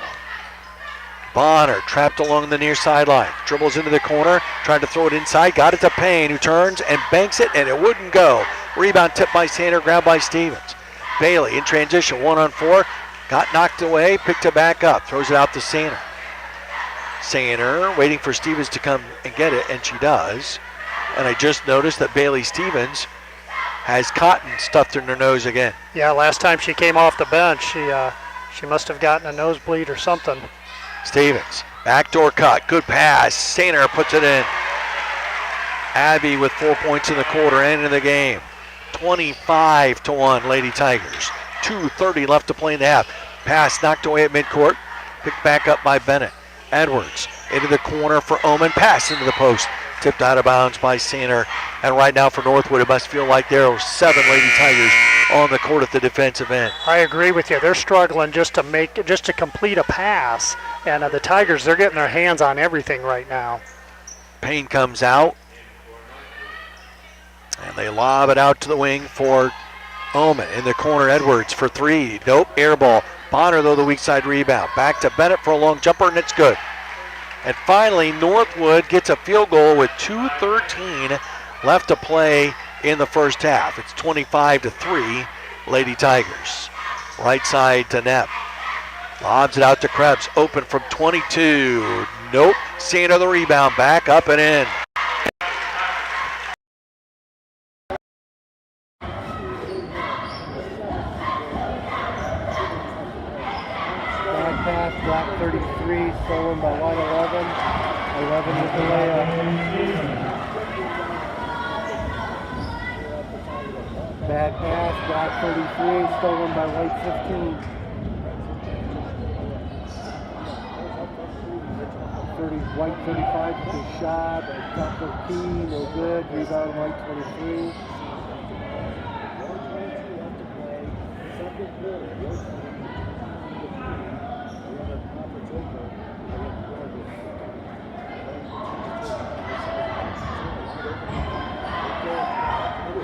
Bonner trapped along the near sideline. Dribbles into the corner, trying to throw it inside. Got it to Payne, who turns and banks it, and it wouldn't go. Rebound tipped by Sander, grabbed by Stevens. Bailey in transition, 1-on-4. Got knocked away, picked it back up. Throws it out to Sander. Sander waiting for Stevens to come and get it, and she does. And I just noticed that Bailey Stevens has cotton stuffed in her nose again. Yeah, last time she came off the bench, she must have gotten a nosebleed or something. Stevens, backdoor cut, good pass. Sainer puts it in. Abby with 4 points in the quarter, end of the game. 25-1 Lady Tigers. 2:30 left to play in the half. Pass knocked away at midcourt, picked back up by Bennett. Edwards into the corner for Oman. Pass into the post, tipped out of bounds by Sainer. And right now for Northwood, it must feel like there are 7 Lady Tigers on the court at the defensive end. I agree with you. They're struggling just to complete a pass. And the Tigers, they're getting their hands on everything right now. Payne comes out. And they lob it out to the wing for Oman. In the corner, Edwards for three. Nope, air ball. Bonner, though, the weak side rebound. Back to Bennett for a long jumper, and it's good. And finally, Northwood gets a field goal with 2:13 left to play in the first half. It's 25-3 Lady Tigers. Right side to Knepp. Lobs it out to Krebs. Open from 22. Nope. Seeing the rebound. Back up and in. Back pass, Black 33, stolen by White 11. 11 with the layup. Bad pass, black 33, stolen by white 15. White 35, good shot, top of key, no good, rebound white 23.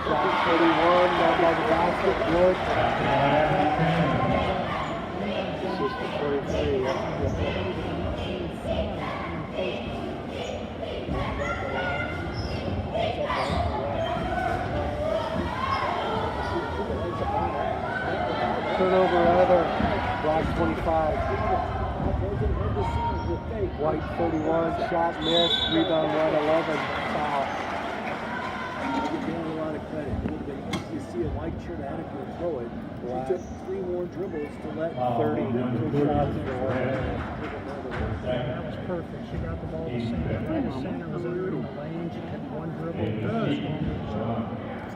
Shot 31, down by the basket, good. Assist 23, yeah. Turnover either, black 25. White 31, shot missed, rebound white 11, foul. A lot of credit. You see a white shirt ahead of you and throw it. She took 3 more dribbles to let 30 shots. That was perfect. She got the ball to center. Right as center was under in the lane. She took one dribble.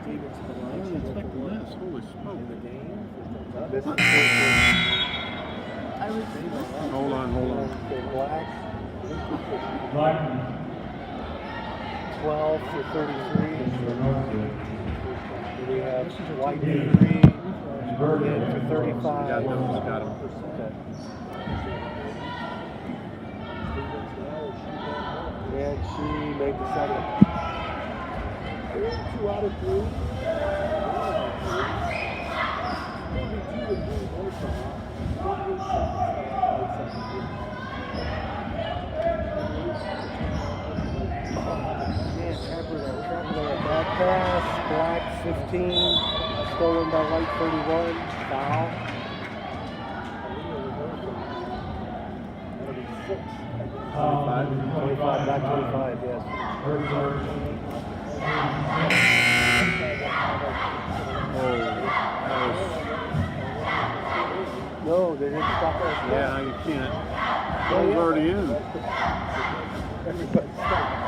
Stevens to the line. She took one. Holy smoke. In the game. This is Hold on. black. 12 for 33. We have white 3, Bergen for 35. Got him. Okay. And she made the second. 2 out of 3. Bad pass, black 15, stolen by white 31, foul. 25, back 25, yes. No, they didn't stop us. Yeah, you can't. Ball's already in. Everybody stopped.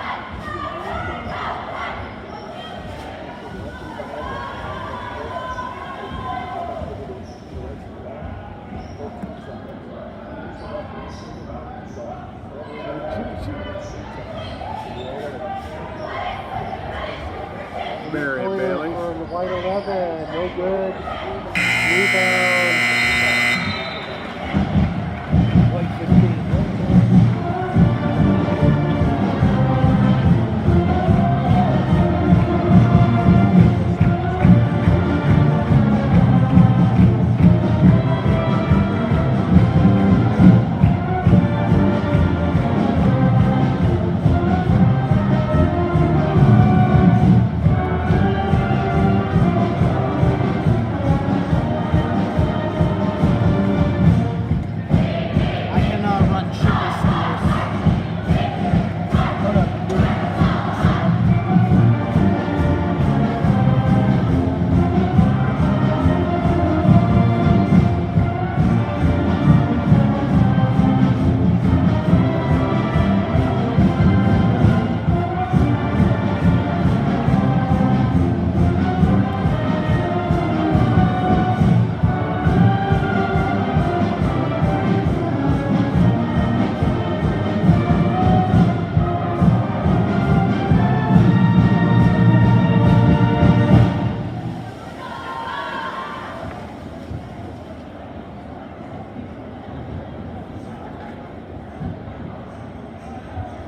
Marion Bailey. On the white 11, no good. Rebound. White 15.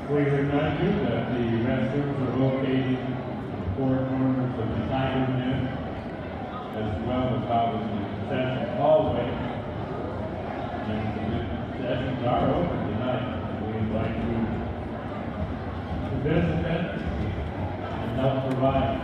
We remind you that the restrooms are located in the 4 corners of the Tiger Den, as well as out in the concession hallway. And the sessions are open tonight, and we invite you to visit them and help provide.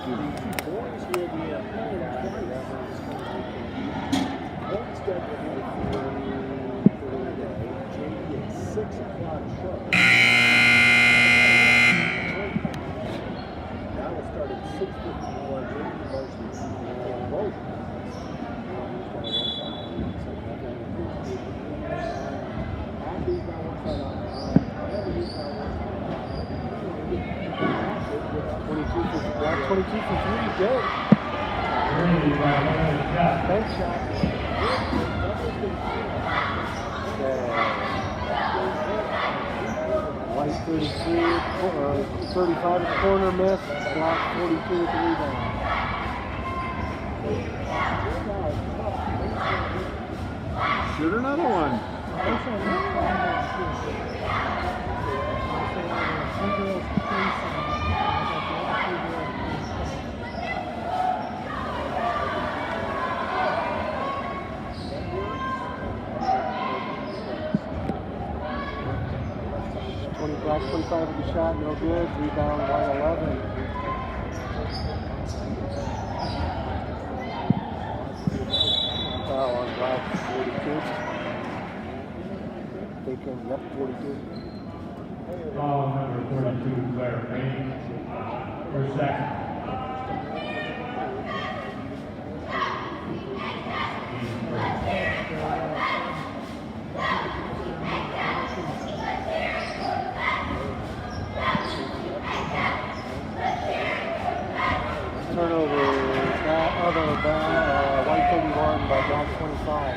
Boys will be at home twice. One scheduled for Friday, JV at 6 o'clock sharp. That will start at 6:51. JV varsity for both. Abby's got one side on. Abby's got one side on. 22 for 3, Jay. Thanks, shot. White 33, 35 at corner miss. Black 42 at the rebound. Shoot another one. Black 25 with the shot, no good. Rebound, white 11. Foul on black 42. Taken, yep, 42. Foul number 42, Blair Payne. For second. Turnover, white 31 by black 25.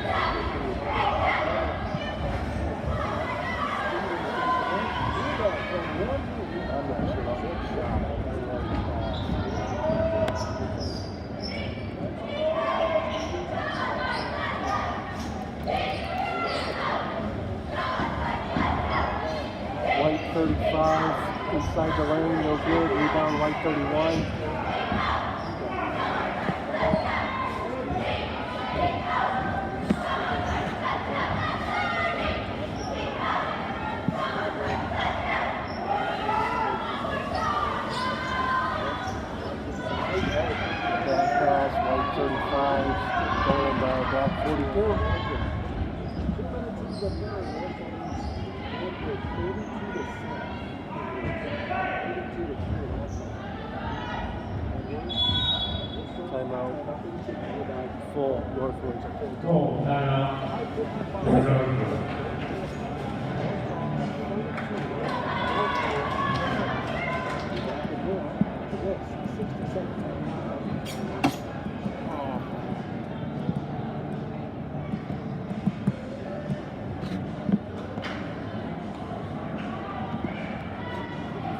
White 35 inside the lane, no good. Rebound, white 31. Going by back 42. Timeout. Full Northwood. Goal, timeout.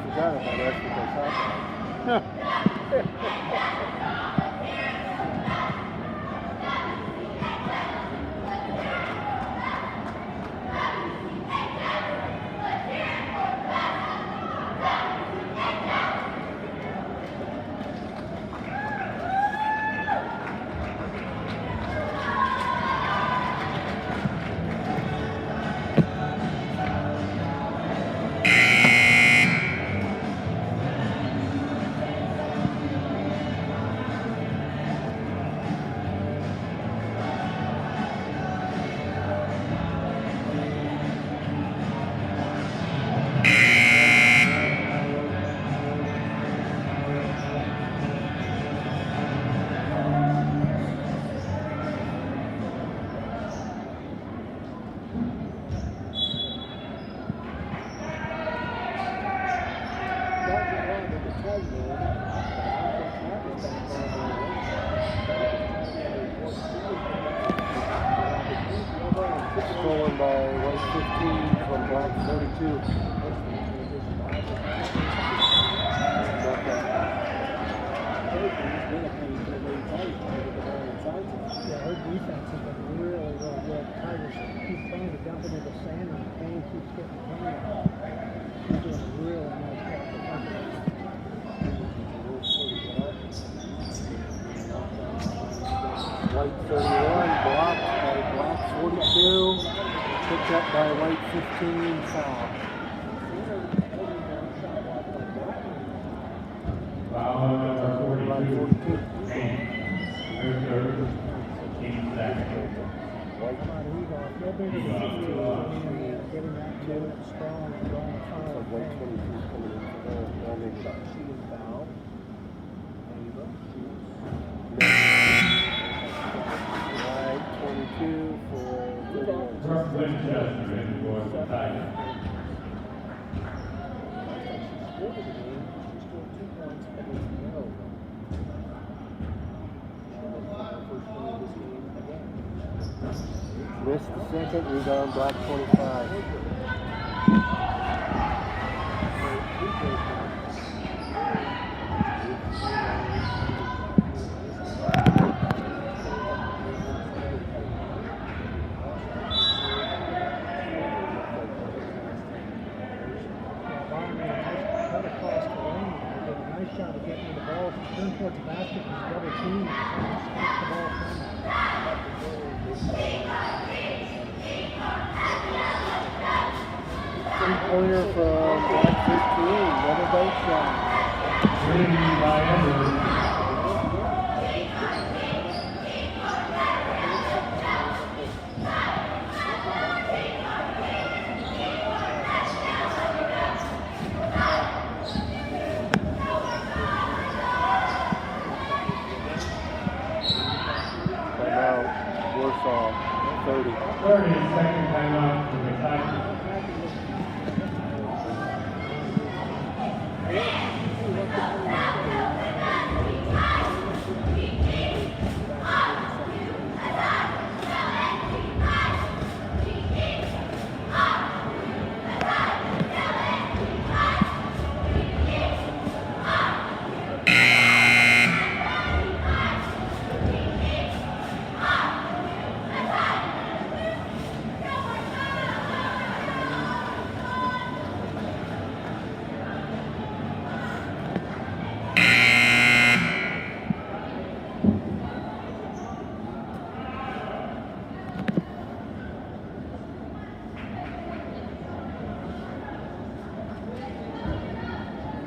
Forgot about that because stolen by white 15 from black 42. Yeah, her defense has been really, really good. Tigers keep trying to dump it into the sand, and Payne keeps getting clean. She's doing a really nice job defensively. White 31, blocked by black 42, picked up by white 15, foul. Foul number 42, 42. Your third, team second. Come on, he's off. No bigger than 15. Getting that to it strong and going foul. White 22 coming in for her. Now they got shooting foul. White 22 for 31. Brooke Winchester in for the Tigers. Missed the second, rebound, Black 25. Bonner made a nice cut across the lane. He did a nice job of getting the ball. He turned towards the basket and his double team. He skipped the ball from him. Three-pointer from Black 15, another bank shot. Three by Edwards. Timeout, Warsaw, 30. 30, second timeout for the Tigers.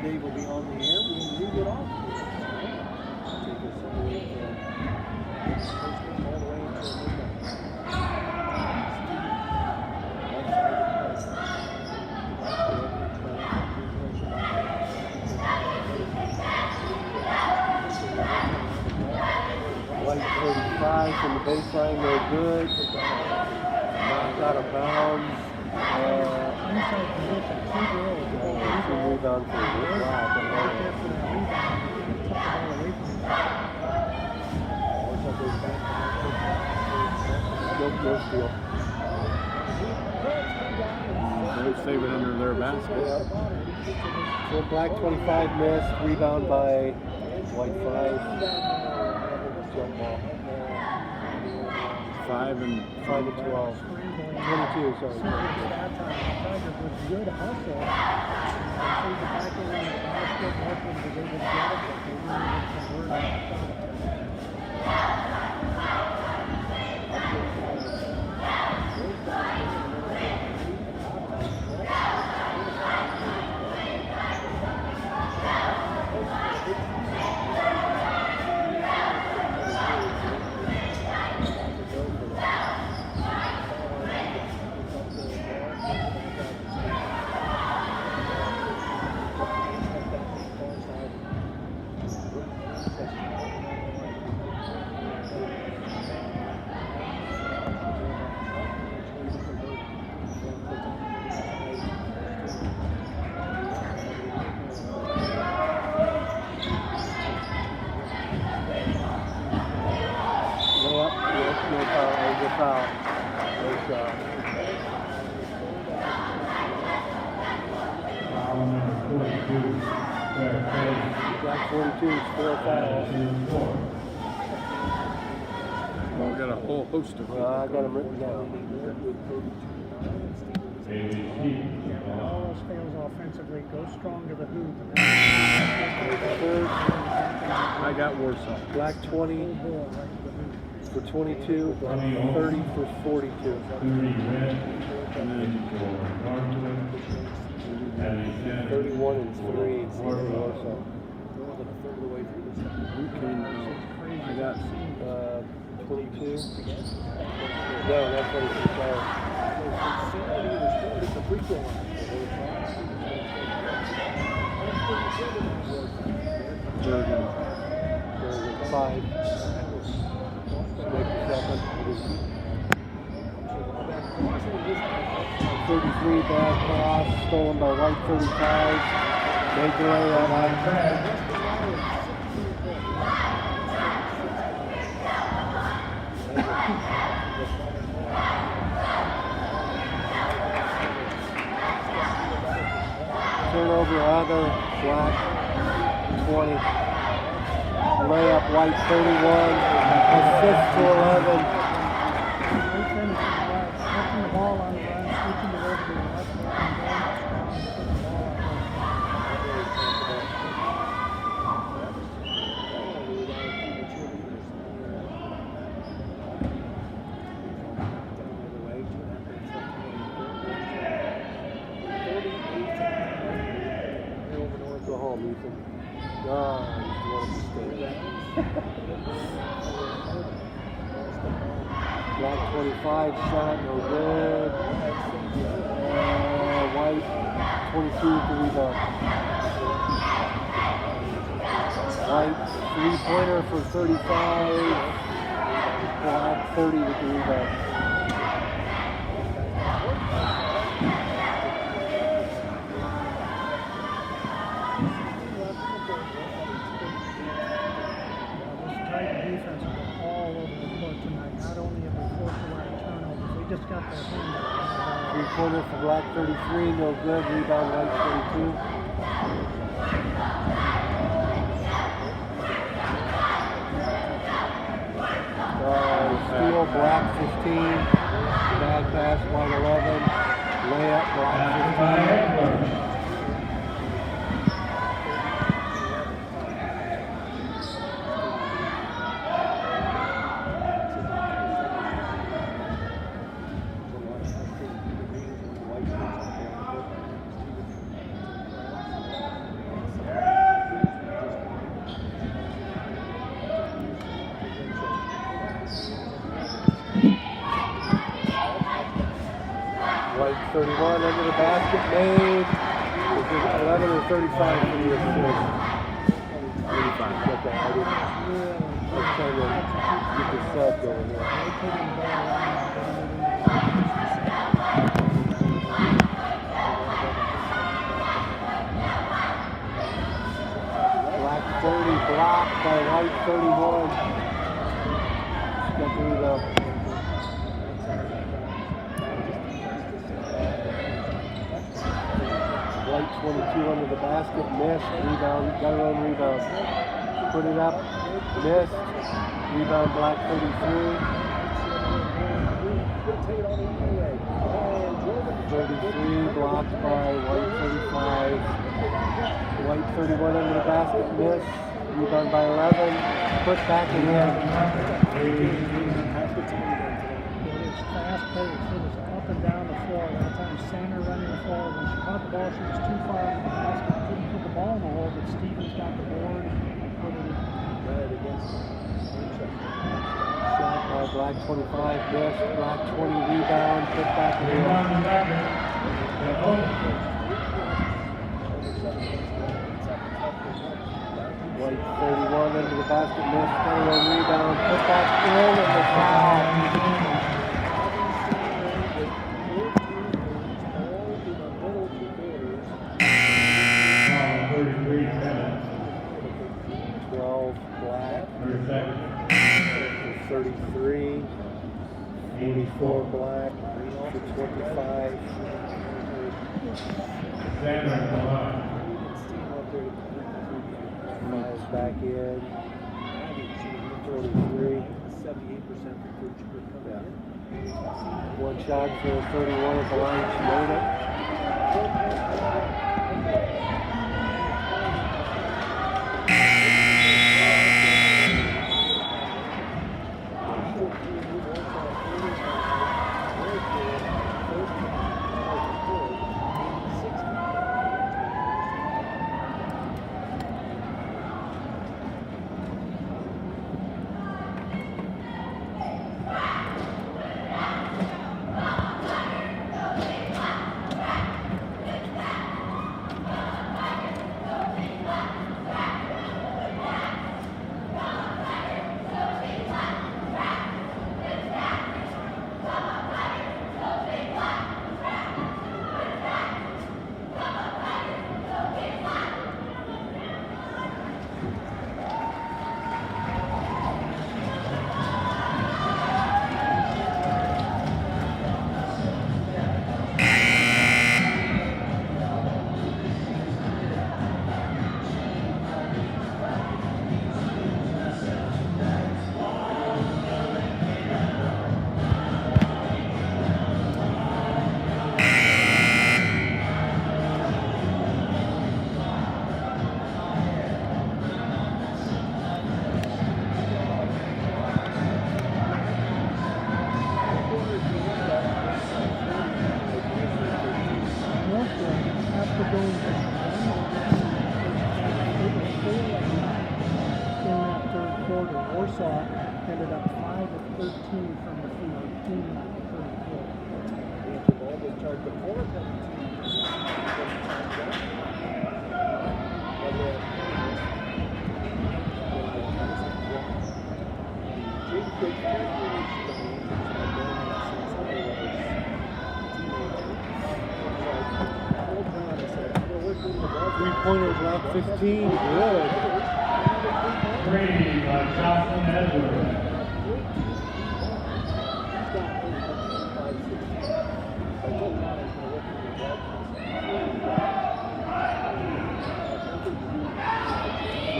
Dave will be on the air when we get off. Take us all the way from Christmas all the way until midnight. White 35 from the baseline, no good. Knocked out of bounds. Inside position, two girls. Two rebound for Black. Right there for that rebound. He took the ball away from him. No steal. They'll save it under their basket. So Black 25 missed, rebound by White 5. Jump ball. 5 and 12. 22, sorry. Tigers was good hustle. They saved the back end of the basket. Northwood was able to get it, but they weren't able to convert on the shot. Black 42 is 4 fouls. Well, we got a whole host of them. I got them written down. All those fails offensively, go strong to the hoop. I got Warsaw. Black 20 for 22, 30 for 42. And then for Northwood, 31 and 3 for Warsaw. than a third of the way through this thing. You can, I got 22. No, that's what it's called. Insanity, there's still it's a free throw line. Third and 5. Make the second. 33 bad cross, stolen by White 35. Made the layup. Turnover, other, Black 20. Layup, White 31. Assist to 11. Switching the ball on the run, switching it over to the left and going strong, putting the ball Go home, Ethan. God, he's one of the Black 25 shot, no good. White 22 with the rebound. White 3-pointer for 35. Black 30 with the rebound. just got their hand up. 3-pointer for Black 33, no good. Rebound White 22. Steal Black 15. Bad pass White 11. Layup Black 15. White 31 under the basket made. Is it 11 or 35 for the assist? 35. Okay, I was trying to get the sub going here. Black 30 blocked by White 31. Got the rebound. White 22 under the basket, missed, rebound, got her own rebound. Put it up, missed, rebound Black 33. 33 blocked by White 35. White 31 under the basket, missed, rebound by 11. Put back again. It's fast paced. It was up and down the floor. That time Sander running the floor. When she caught the ball, she was too far in the basket. Couldn't put the ball in the hole, but Stevens got the board and put it in. Right against Shot by Black 25, missed, Black 20 rebound, put back again. White 31 into the basket, missed, got her own rebound, put back in, and the foul. 12 Black, 33, 44 Black, to 25. Miles back in, 23. 78% for Yeah. One shot for 31 at the line, she made it. ended up 5 of 13 from the field, 18 of 34. The ball was charged to 4 penalties. Three-pointers left 15. Good. 3 by Jocelyn Edwards.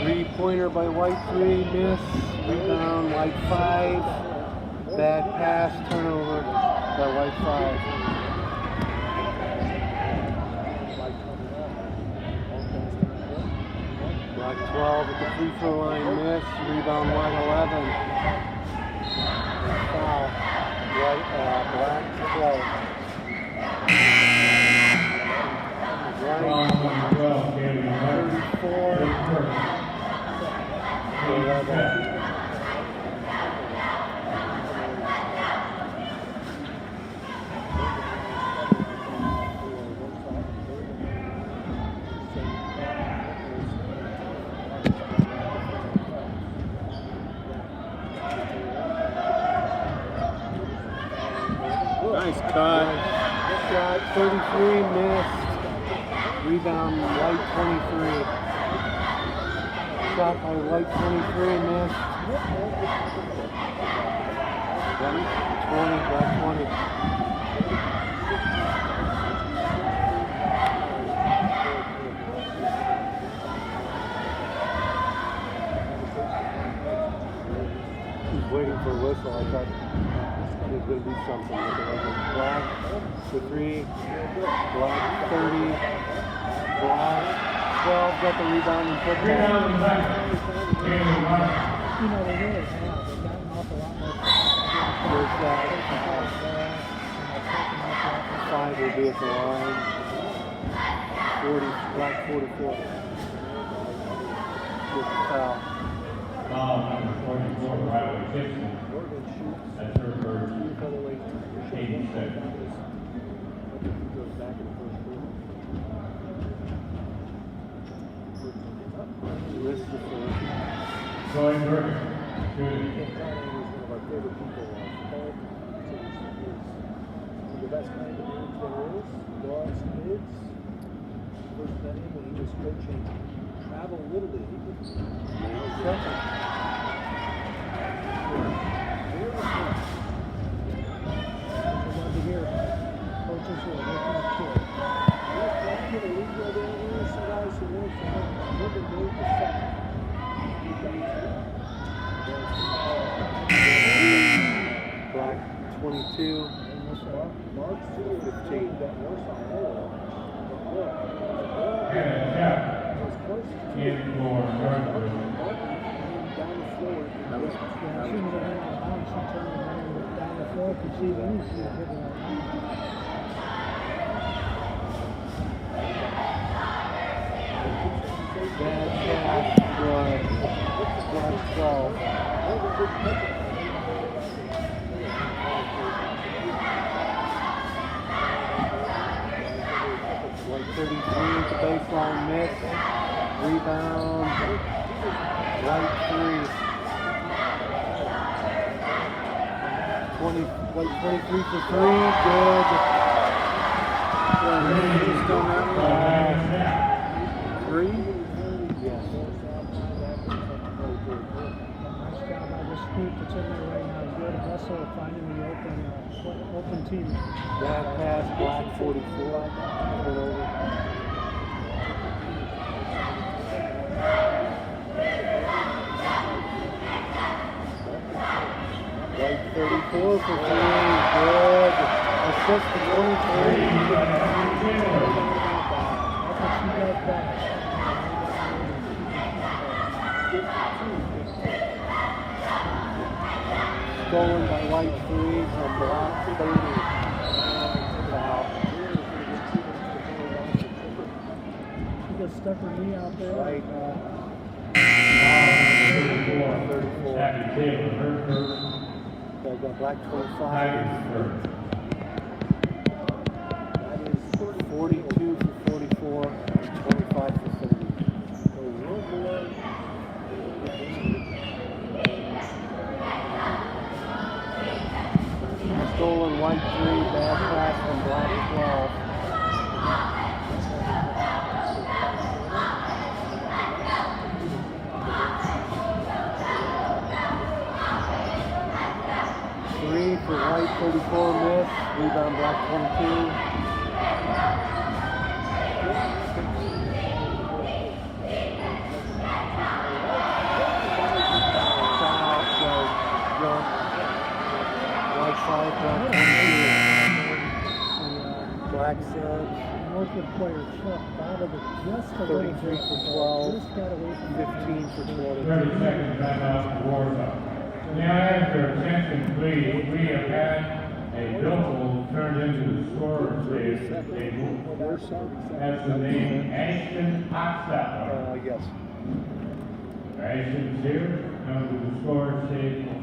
Three-pointer by White 3, miss. Rebound, White 5. Bad pass, turnover by White 5. Black 12 at the free throw line, miss. Rebound, White 11. And foul, Black 12. Wrong number 12, Kaylee White. 34. 11. Nice cut. Shot 33, missed. Rebound, White 23. Shot by White 23, missed. 20, Black 20. He's waiting for a whistle. I thought there's going to be something. But there wasn't. Black for 3, Black 30, Black 12 got the rebound and put You know, they really have. They've gotten an awful lot more. There's 5 will be at the line. 40, Black 44. Good foul. Foul number 44, Riley Gibson. That's her first. 86. This is the first. Troy Burger, shooting. The best kind of games there is, dogs, kids. First met him when he was coaching travel little league. I'd love to hear coaches who are working with kids. Some guys who work for him, never made the second. Black 22. Mark 15 that Warsaw hole. And a check. In for Northwood. Down the floor. As soon as I went out, she turned around and looked down the floor, could see the ice hitting her. Bad pass, Black 12. White 33 at the baseline, miss. Rebound, White 3. White 23 for 3, good. Three? Yes. Nice job by this group that's in there right now. Good hustle finding the open team. Bad pass, Black 44. Turnover. White 34 for 3, good. Assist to 23. That's what she does best. Stolen by White 3 from Black 30. Foul. She just stuck her knee out there. Right. 34. Kathy Taylor, her first. So I got black 25. Tigers first. That is 42 for 44, and 25 for 30. So one more. Stolen white 3, bad pass from black 12. Three for white 34 miss, rebound black 22. White 5, black 22. Black 6. Northwood player Chuck battled it just a little 33 bit. for 12. Just got away from 15 for 20. 30 seconds timeout for Warsaw. May I ask your attention, please? We have had a billfold turned into the scorer's table. That's the name Ashton Hotstopper. Yes. Ashton's here. Come to the scorer's table.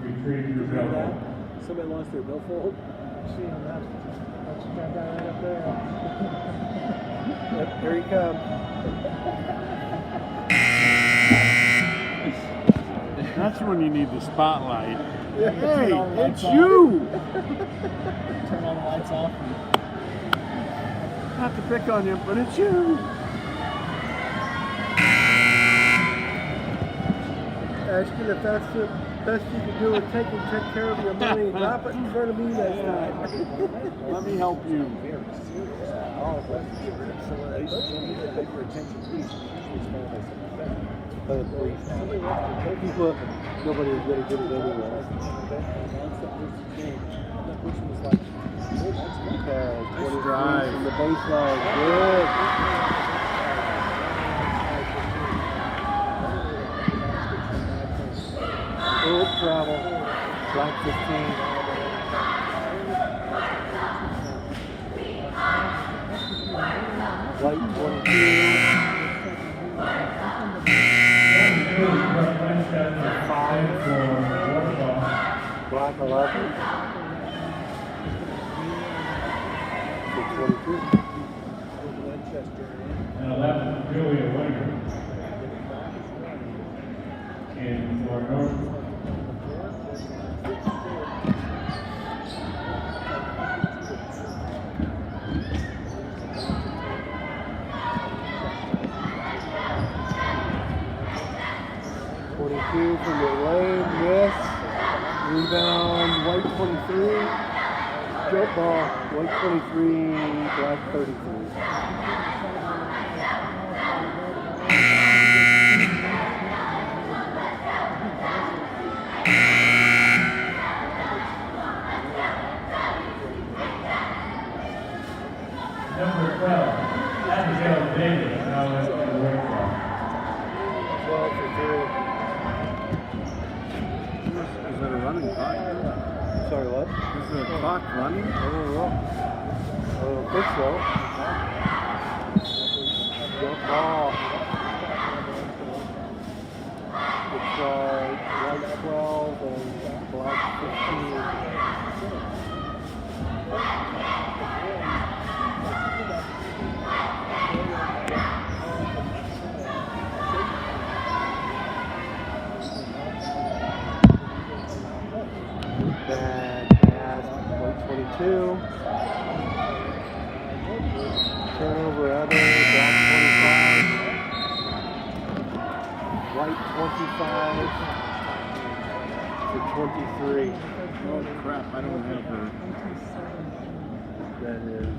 Retrieve your billfold. Somebody lost their billfold? See him, that's that guy right up there. Yep, here he comes. That's when you need the spotlight. Hey, it's you! Turn all the lights off. Not to pick on you, but it's you. Ashton, if that's the best you can do is take care of your money and drop it in front of me next time. Let me help you. Nobody is going to get it anyway. Okay, 23 from the baseline. Good. Oh, travel. Black 15. White 22. 5 for Warsaw. Black 11. For 22. And 11, Julia Winger. And for Northwood. From the lane, miss. Rebound, white 23. Jump ball, white 23, black 33. Number 12, Abigail Davis, now at the Warsaw. 12 for 3. Is that a running clock? Sorry, what? Is the clock running? I don't know. I don't think so. Jump ball. It's white 12 and black 15. Bad pass, white 22. Turnover other, black 25. White 25 to 23. Oh crap, I don't have her. That is.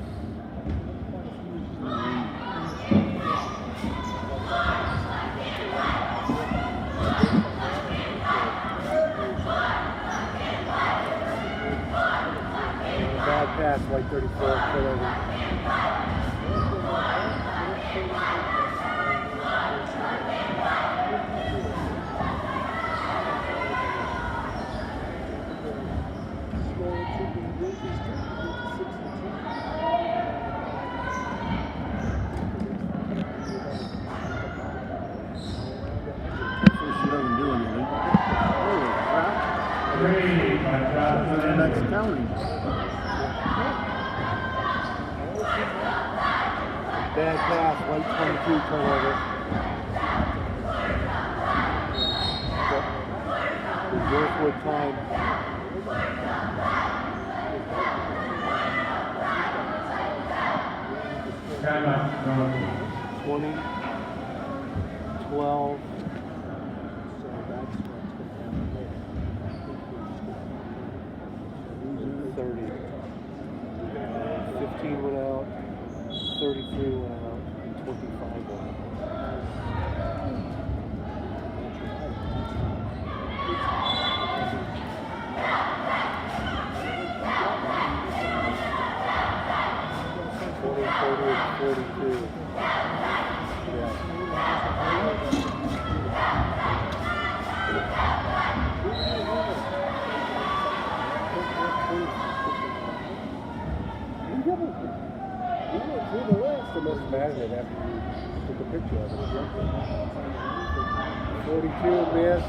Bad pass, white 34, turnover. Hopefully she doesn't do Next county. Bad pass, white 22 turnover. Northwood time. Timeout, Northwood. 20, 12. So that's what's going to happen there. I think 30. 15 went out, 33 went out, and 25 went out. 20, 30, and 42. Yeah. We went through the list. It must matter that after you took a picture of it. 42 miss,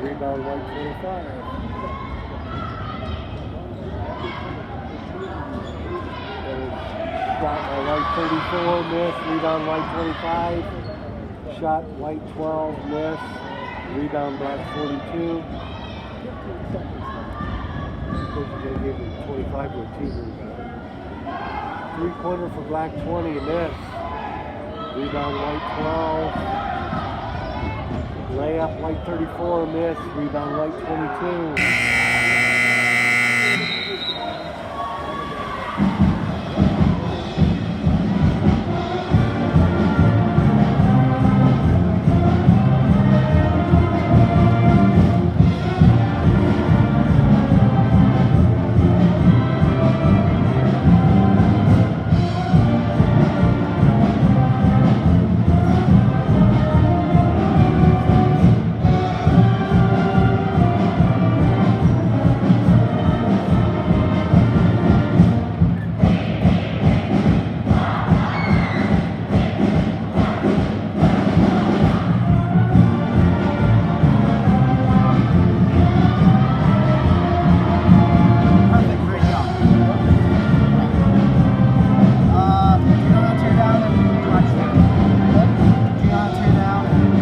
rebound white 25. Shot by white 34, miss, rebound white 25. Shot white 12, miss, rebound black 42. Of course, you're going to give it 25 to a team rebound. Three-pointer for black 20, miss. Rebound white 12. Layup white 34, miss. Rebound white 22.